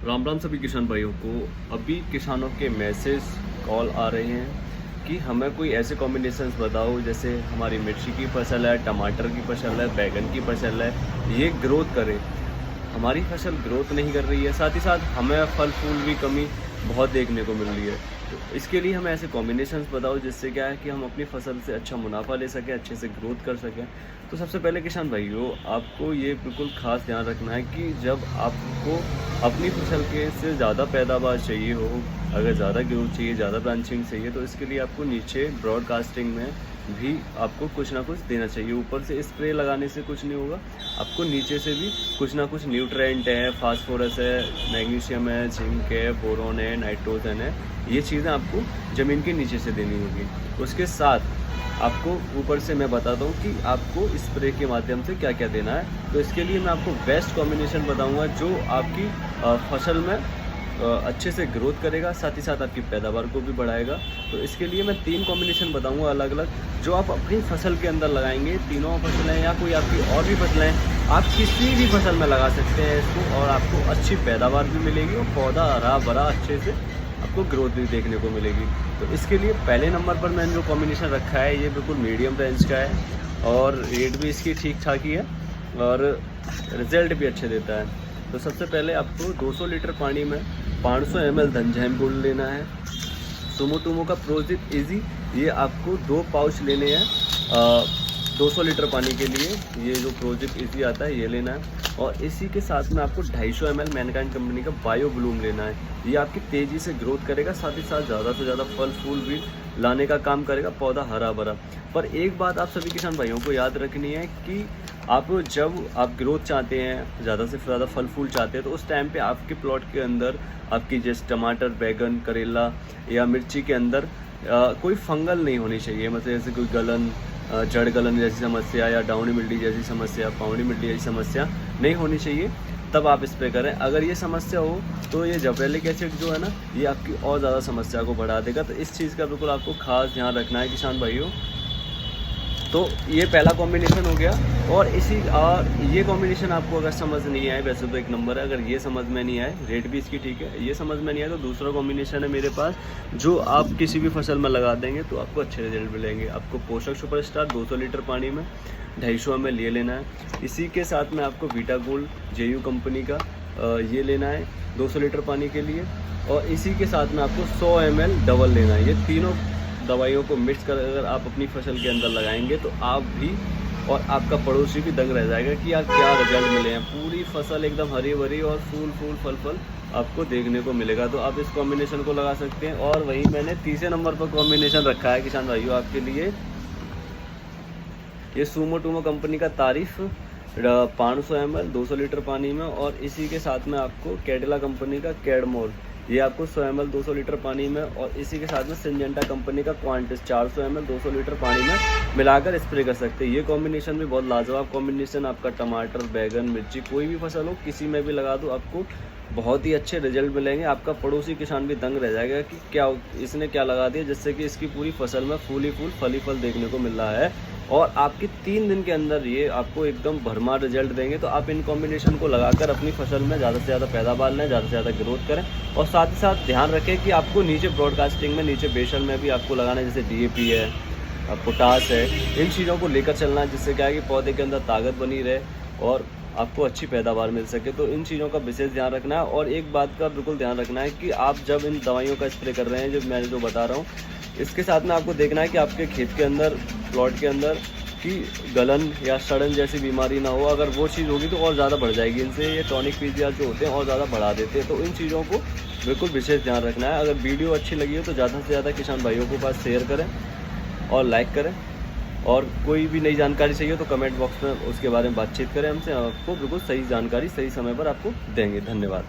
राम राम सभी किसान भाइयों को। अभी किसानों के मैसेज कॉल आ रहे हैं कि हमें कोई ऐसे कॉम्बिनेशंस बताओ, जैसे हमारी मिर्ची की फसल है, टमाटर की फसल है, बैगन की फसल है, ये ग्रोथ करे। हमारी फसल ग्रोथ नहीं कर रही है, साथ ही साथ हमें फल फूल भी कमी बहुत देखने को मिल रही है। तो इसके लिए हमें ऐसे कॉम्बिनेशंस बताओ जिससे क्या है कि हम अपनी फसल से अच्छा मुनाफा ले सकें, अच्छे से ग्रोथ कर सकें। तो सबसे पहले किसान भाइयों, आपको ये बिल्कुल ख़ास ध्यान रखना है कि जब आपको अपनी फसल के से ज़्यादा पैदावार चाहिए हो, अगर ज़्यादा ग्रोथ चाहिए, ज़्यादा ब्रांचिंग चाहिए, तो इसके लिए आपको नीचे ब्रॉडकास्टिंग में भी आपको कुछ ना कुछ देना चाहिए। ऊपर से स्प्रे लगाने से कुछ नहीं होगा, आपको नीचे से भी कुछ ना कुछ न्यूट्रेंट है, फास्फोरस है, मैग्नीशियम है, जिंक है, बोरोन है, नाइट्रोजन है, ये चीज़ें आपको ज़मीन के नीचे से देनी होगी। उसके साथ आपको ऊपर से मैं बताता हूँ कि आपको स्प्रे के माध्यम से क्या क्या देना है। तो इसके लिए मैं आपको बेस्ट कॉम्बिनेशन बताऊँगा जो आपकी फसल में अच्छे से ग्रोथ करेगा, साथ ही साथ आपकी पैदावार को भी बढ़ाएगा। तो इसके लिए मैं 3 कॉम्बिनेशन बताऊंगा अलग अलग, जो आप अपनी फसल के अंदर लगाएंगे। तीनों फसलें या कोई आपकी और भी फसलें आप किसी भी फसल में लगा सकते हैं इसको, और आपको अच्छी पैदावार भी मिलेगी और पौधा हरा भरा अच्छे से आपको ग्रोथ भी देखने को मिलेगी। तो इसके लिए पहले नंबर पर मैंने जो कॉम्बिनेशन रखा है ये बिल्कुल मीडियम रेंज का है और रेट भी इसकी ठीक ठाक ही है और रिजल्ट भी अच्छे देता है। तो सबसे पहले आपको 200 लीटर पानी में 500 ml धनजैम गुड़ लेना है। सुमोटोमो का प्रोजिट इजी, ये आपको 2 पाउच लेने हैं 200 लीटर पानी के लिए। ये जो प्रोजिट इजी आता है ये लेना है, और इसी के साथ में आपको 250 ml मैनकाइंड कंपनी का बायो ब्लूम लेना है। ये आपकी तेज़ी से ग्रोथ करेगा, साथ ही साथ ज़्यादा से ज़्यादा फल फूल भी लाने का काम करेगा, पौधा हरा भरा। पर एक बात आप सभी किसान भाइयों को याद रखनी है कि आप जब आप ग्रोथ चाहते हैं, ज़्यादा से ज़्यादा फल फूल चाहते हैं, तो उस टाइम पे आपके प्लॉट के अंदर आपकी जैसे टमाटर, बैगन, करेला या मिर्ची के अंदर कोई फंगल नहीं होनी चाहिए। मतलब जैसे कोई गलन, जड़ गलन जैसी समस्या या डाउनी मिल्डी जैसी समस्या, पाउनी मिल्डी जैसी समस्या नहीं होनी चाहिए, तब आप स्प्रे करें। अगर ये समस्या हो तो ये जबरेलिक एसिड जो है ना, ये आपकी और ज़्यादा समस्या को बढ़ा देगा। तो इस चीज़ का बिल्कुल आपको खास ध्यान रखना है किसान भाइयों। तो ये पहला कॉम्बिनेशन हो गया, और ये कॉम्बिनेशन आपको अगर समझ नहीं आए, वैसे तो एक नंबर है, अगर ये समझ में नहीं आए, रेट भी इसकी ठीक है, ये समझ में नहीं आए तो दूसरा कॉम्बिनेशन है मेरे पास, जो आप किसी भी फसल में लगा देंगे तो आपको अच्छे रिजल्ट मिलेंगे। आपको पोषक सुपरस्टार 200 लीटर पानी में 250 ml ये लेना है। इसी के साथ में आपको वीटा गोल्ड जेयू कंपनी का ये लेना है 200 लीटर पानी के लिए, और इसी के साथ में आपको 100 ml डबल लेना है। ये तीनों दवाइयों को मिक्स कर अगर आप अपनी फसल के अंदर लगाएंगे तो आप भी और आपका पड़ोसी भी दंग रह जाएगा कि यार क्या रिजल्ट मिले हैं। पूरी फसल एकदम हरी भरी और फूल फूल फल फल आपको देखने को मिलेगा। तो आप इस कॉम्बिनेशन को लगा सकते हैं। और वही मैंने तीसरे नंबर पर कॉम्बिनेशन रखा है किसान भाइयों आपके लिए, ये सुमोटोमो कंपनी का तारीफ 500 ml 200 लीटर पानी में, और इसी के साथ में आपको कैडिला कंपनी का कैडमोर, ये आपको 100 ml 200 लीटर पानी में, और इसी के साथ में सिंजेंटा कंपनी का क्वांटिस 400 ml 200 लीटर पानी में मिलाकर स्प्रे कर सकते हैं। ये कॉम्बिनेशन भी बहुत लाजवाब कॉम्बिनेशन, आपका टमाटर, बैगन, मिर्ची कोई भी फसल हो किसी में भी लगा दो आपको बहुत ही अच्छे रिजल्ट मिलेंगे। आपका पड़ोसी किसान भी दंग रह जाएगा कि क्या इसने क्या लगा दिया, जिससे कि इसकी पूरी फसल में फूल ही फूल फल ही फल देखने को मिल रहा है, और आपके 3 दिन के अंदर ये आपको एकदम भरमार रिजल्ट देंगे। तो आप इन कॉम्बिनेशन को लगाकर अपनी फसल में ज़्यादा से ज़्यादा पैदावार लें, ज़्यादा से ज़्यादा ग्रोथ करें, और साथ ही साथ ध्यान रखें कि आपको नीचे ब्रॉडकास्टिंग में, नीचे बेसल में भी आपको लगाना है, जैसे DAP है, पोटास है, इन चीज़ों को लेकर चलना है, जिससे क्या है कि पौधे के अंदर ताकत बनी रहे और आपको अच्छी पैदावार मिल सके। तो इन चीज़ों का विशेष ध्यान रखना है। और एक बात का बिल्कुल ध्यान रखना है कि आप जब इन दवाइयों का स्प्रे कर रहे हैं, जो मैंने जो बता रहा हूँ, इसके साथ में आपको देखना है कि आपके खेत के अंदर, प्लॉट के अंदर कि गलन या सड़न जैसी बीमारी ना हो। अगर वो चीज़ होगी तो और ज़्यादा बढ़ जाएगी। इनसे ये टॉनिक पीजीआर जो होते हैं और ज़्यादा बढ़ा देते हैं। तो इन चीज़ों को बिल्कुल विशेष ध्यान रखना है। अगर वीडियो अच्छी लगी हो तो ज़्यादा से ज़्यादा किसान भाइयों के पास शेयर करें और लाइक करें, और कोई भी नई जानकारी चाहिए तो कमेंट बॉक्स में उसके बारे में बातचीत करें हमसे। आपको बिल्कुल सही जानकारी सही समय पर आपको देंगे। धन्यवाद।